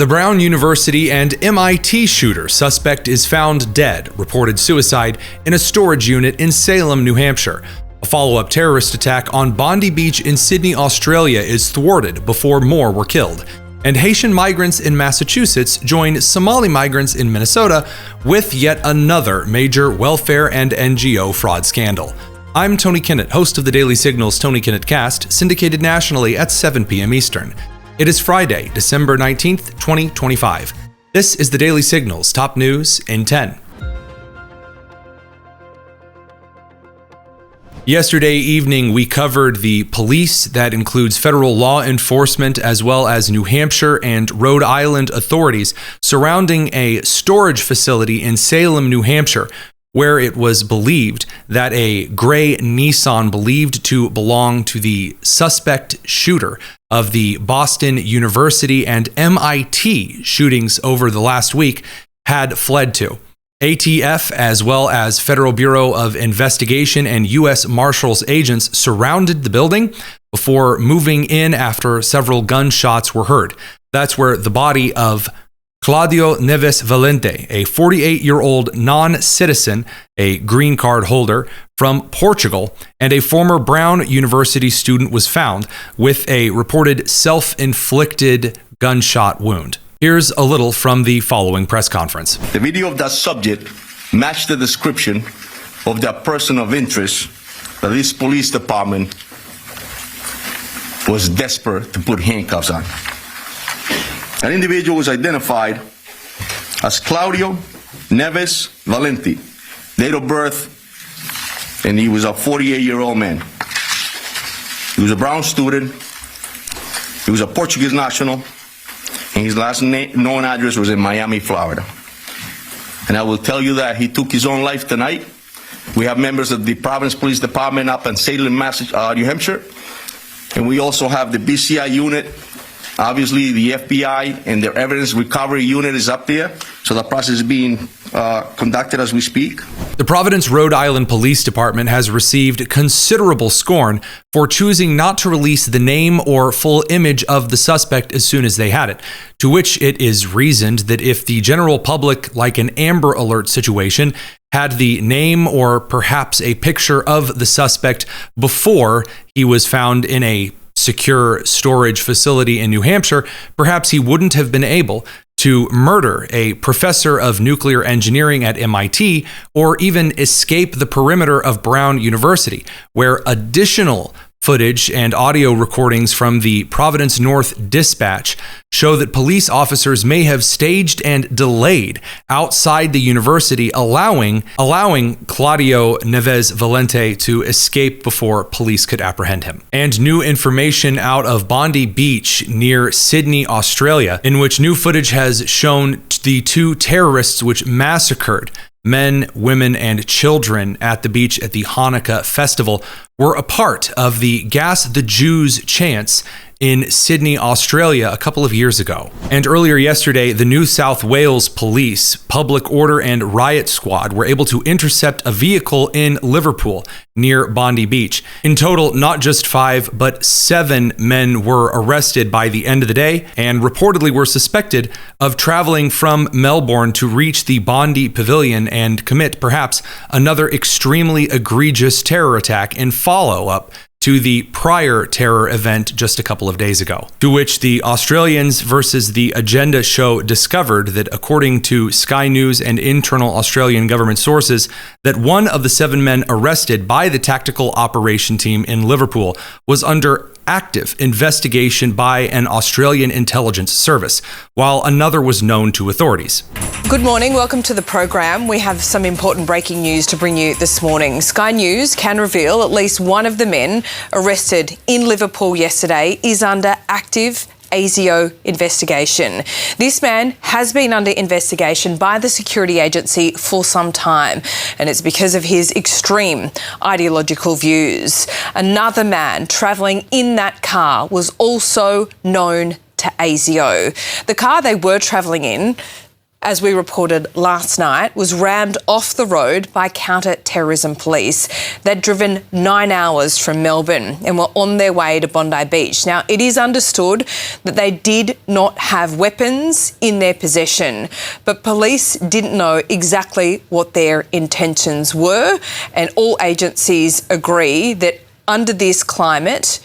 The Brown University and MIT shooter suspect is found dead, reported suicide in a storage unit in Salem, New Hampshire. A follow-up terrorist attack on Bondi Beach in Sydney, Australia is thwarted before more were killed. And Haitian migrants in Massachusetts join Somali migrants in Minnesota with yet another major welfare and NGO fraud scandal. I'm Tony Kinnett, host of the Daily Signal's Tony Kinnett Cast, syndicated nationally at 7 p.m. Eastern. It is Friday, December 19th, 2025. This is the Daily Signal's top news in 10. Yesterday evening, we covered the police, that includes federal law enforcement, as well as New Hampshire and Rhode Island authorities, surrounding a storage facility in Salem, New Hampshire, where it was believed that a gray Nissan believed to belong to the suspect shooter of the Boston University and MIT shootings over the last week had fled to. ATF, as well as Federal Bureau of Investigation and U.S. Marshals agents surrounded the building before moving in after several gunshots were heard. That's where the body of Claudio Neves Valente, a 48-year-old non-citizen, a green card holder from Portugal, and a former Brown University student was found with a reported self-inflicted gunshot wound. Here's a little from the following press conference. The video of that subject matched the description of that person of interest that this police department was desperate to put handcuffs on. An individual was identified as Claudio Neves Valente, date of birth, and he was a 48-year-old man. He was a Brown student, he was a Portuguese national, and his last known address was in Miami, Florida. And I will tell you that he took his own life tonight. We have members of the Providence Police Department up in Salem, New Hampshire, and we also have the BCI unit. Obviously, the FBI and their evidence recovery unit is up there, so the process is being conducted as we speak. The Providence, Rhode Island Police Department has received considerable scorn for choosing not to release the name or full image of the suspect as soon as they had it, to which it is reasoned that if the general public, like an Amber Alert situation, had the name or perhaps a picture of the suspect before he was found in a secure storage facility in New Hampshire, perhaps he wouldn't have been able to murder a professor of nuclear engineering at MIT or even escape the perimeter of Brown University, where additional footage and audio recordings from the Providence North Dispatch show that police officers may have staged and delayed outside the university, allowing Claudio Neves Valente to escape before police could apprehend him. And new information out of Bondi Beach near Sydney, Australia, in which new footage has shown the two terrorists which massacred men, women, and children at the beach at the Hanukkah festival were a part of the Gas the Jews chants in Sydney, Australia a couple of years ago. And earlier yesterday, the New South Wales Police Public Order and Riot Squad were able to intercept a vehicle in Liverpool near Bondi Beach. In total, not just 5, but 7 men were arrested by the end of the day and reportedly were suspected of traveling from Melbourne to reach the Bondi Pavilion and commit perhaps another extremely egregious terror attack in follow-up to the prior terror event just a couple of days ago, to which the Australians versus the Agenda show discovered that, according to Sky News and internal Australian government sources, that one of the 7 men arrested by the tactical operation team in Liverpool was under active investigation by an Australian intelligence service, while another was known to authorities. Good morning, welcome to the program. We have some important breaking news to bring you this morning. Sky News can reveal at least one of the men arrested in Liverpool yesterday is under active ASIO investigation. This man has been under investigation by the security agency for some time, and it's because of his extreme ideological views. Another man travelling in that car was also known to ASIO. The car they were travelling in as we reported last night, was rammed off the road by counter-terrorism police. They'd driven 9 hours from Melbourne and were on their way to Bondi Beach. Now, it is understood that they did not have weapons in their possession, but police didn't know exactly what their intentions were, and all agencies agree that under this climate,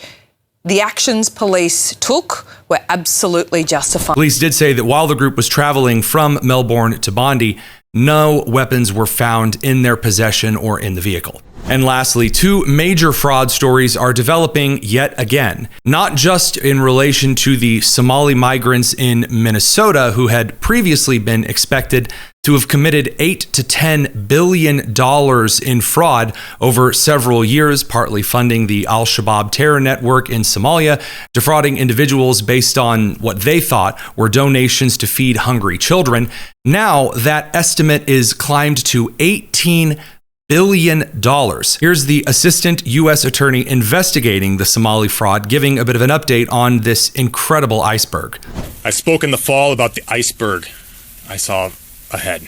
the actions police took were absolutely justified. Police did say that while the group was traveling from Melbourne to Bondi, no weapons were found in their possession or in the vehicle. And lastly, two major fraud stories are developing yet again, not just in relation to the Somali migrants in Minnesota who had previously been expected to have committed $8 to $10 billion in fraud over several years, partly funding the Al-Shabaab terror network in Somalia, defrauding individuals based on what they thought were donations to feed hungry children. Now that estimate is climbed to $18 billion. Here's the assistant U.S. attorney investigating the Somali fraud, giving a bit of an update on this incredible iceberg. I spoke in the fall about the iceberg I saw ahead.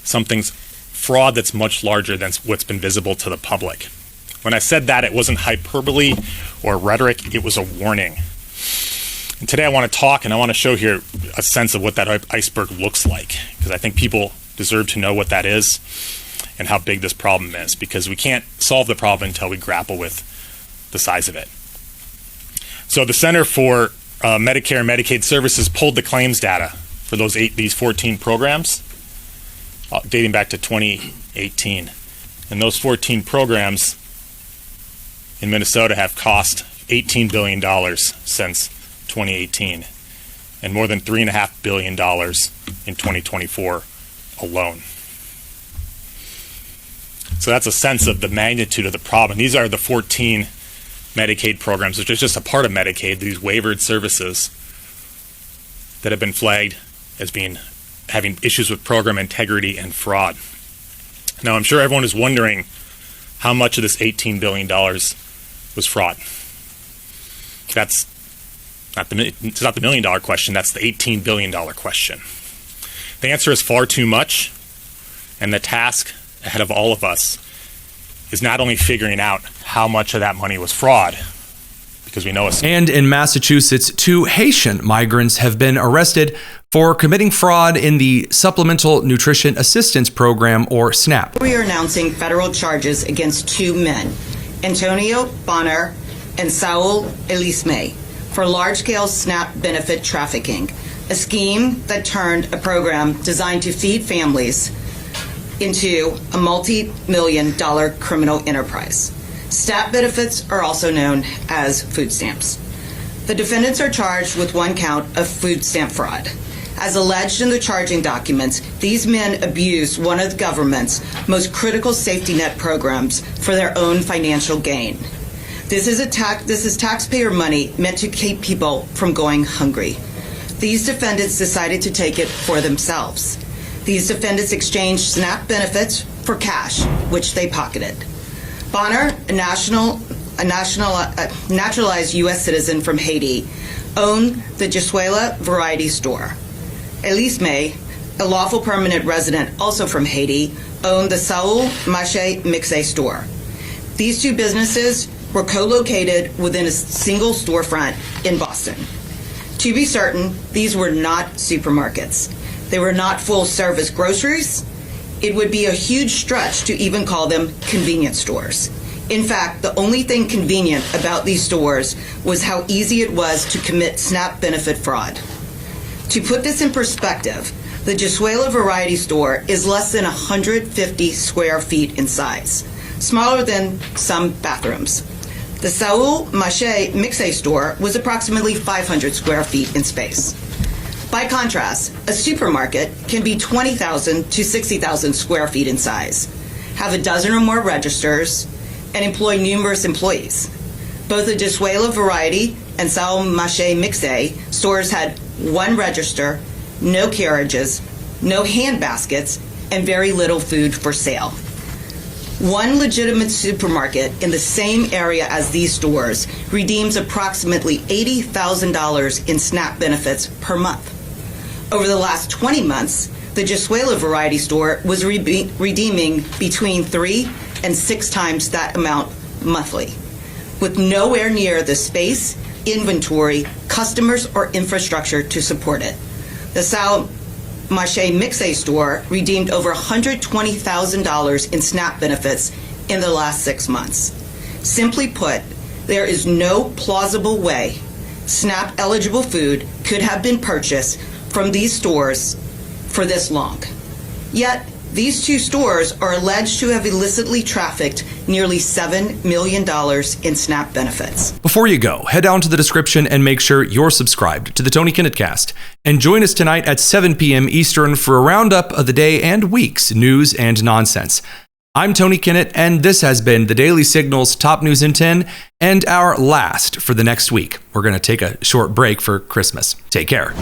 Something's fraud that's much larger than what's been visible to the public. When I said that, it wasn't hyperbole or rhetoric, it was a warning. And today I want to talk and I want to show here a sense of what that iceberg looks like, because I think people deserve to know what that is and how big this problem is, because we can't solve the problem until we grapple with the size of it. So the Center for Medicare and Medicaid Services pulled the claims data for these 14 programs dating back to 2018. And those 14 programs in Minnesota have cost $18 billion since 2018, and more than $3.5 billion in 2024 alone. So that's a sense of the magnitude of the problem. These are the 14 Medicaid programs, which is just a part of Medicaid, these waivered services that have been flagged as having issues with program integrity and fraud. Now, I'm sure everyone is wondering how much of this $18 billion was fraud. It's not the $1 million question, that's the $18 billion question. The answer is far too much, and the task ahead of all of us is not only figuring out how much of that money was fraud, because we know it's... And in Massachusetts, 2 Haitian migrants have been arrested for committing fraud in the Supplemental Nutrition Assistance Program, or SNAP. We are announcing federal charges against 2 men, Antonio Bonner and Saul Elisme, for large-scale SNAP benefit trafficking, a scheme that turned a program designed to feed families into a multi-million-dollar criminal enterprise. SNAP benefits are also known as food stamps. The defendants are charged with 1 count of food stamp fraud. As alleged in the charging documents, these men abused one of the government's most critical safety net programs for their own financial gain. This is taxpayer money meant to keep people from going hungry. These defendants decided to take it for themselves. These defendants exchanged SNAP benefits for cash, which they pocketed. Bonner, a naturalized U.S. citizen from Haiti, owned the Jesuela Variety Store. Elisme, a lawful permanent resident also from Haiti, owned the Saul Mache Mixe store. These 2 businesses were co-located within a single storefront in Boston. To be certain, these were not supermarkets. They were not full-service groceries. It would be a huge stretch to even call them convenience stores. In fact, the only thing convenient about these stores was how easy it was to commit SNAP benefit fraud. To put this in perspective, the Jesuela Variety Store is less than 150 square feet in size, smaller than some bathrooms. The Saul Mache Mixe store was approximately 500 square feet in space. By contrast, a supermarket can be 20,000 to 60,000 square feet in size, have a dozen or more registers, and employ numerous employees. Both the Jesuela Variety and Saul Mache Mixe stores had 1 register, no carriages, no hand baskets, and very little food for sale. One legitimate supermarket in the same area as these stores redeems approximately $80,000 in SNAP benefits per month. Over the last 20 months, the Jasuela Variety Store was redeeming between 3 and 6 times that amount monthly, with nowhere near the space, inventory, customers, or infrastructure to support it. The Salem Mixe store redeemed over $120,000 in SNAP benefits in the last 6 months. Simply put, there is no plausible way SNAP-eligible food could have been purchased from these stores for this long. Yet, these 2 stores are alleged to have illicitly trafficked nearly $7 million in SNAP benefits. Before you go, head down to the description and make sure you're subscribed to the Tony Kinnett Cast. And join us tonight at 7 p.m. Eastern for a roundup of the day and week's news and nonsense. I'm Tony Kinnett, and this has been the Daily Signal's Top News in 10 and our last for the next week. We're going to take a short break for Christmas. Take care.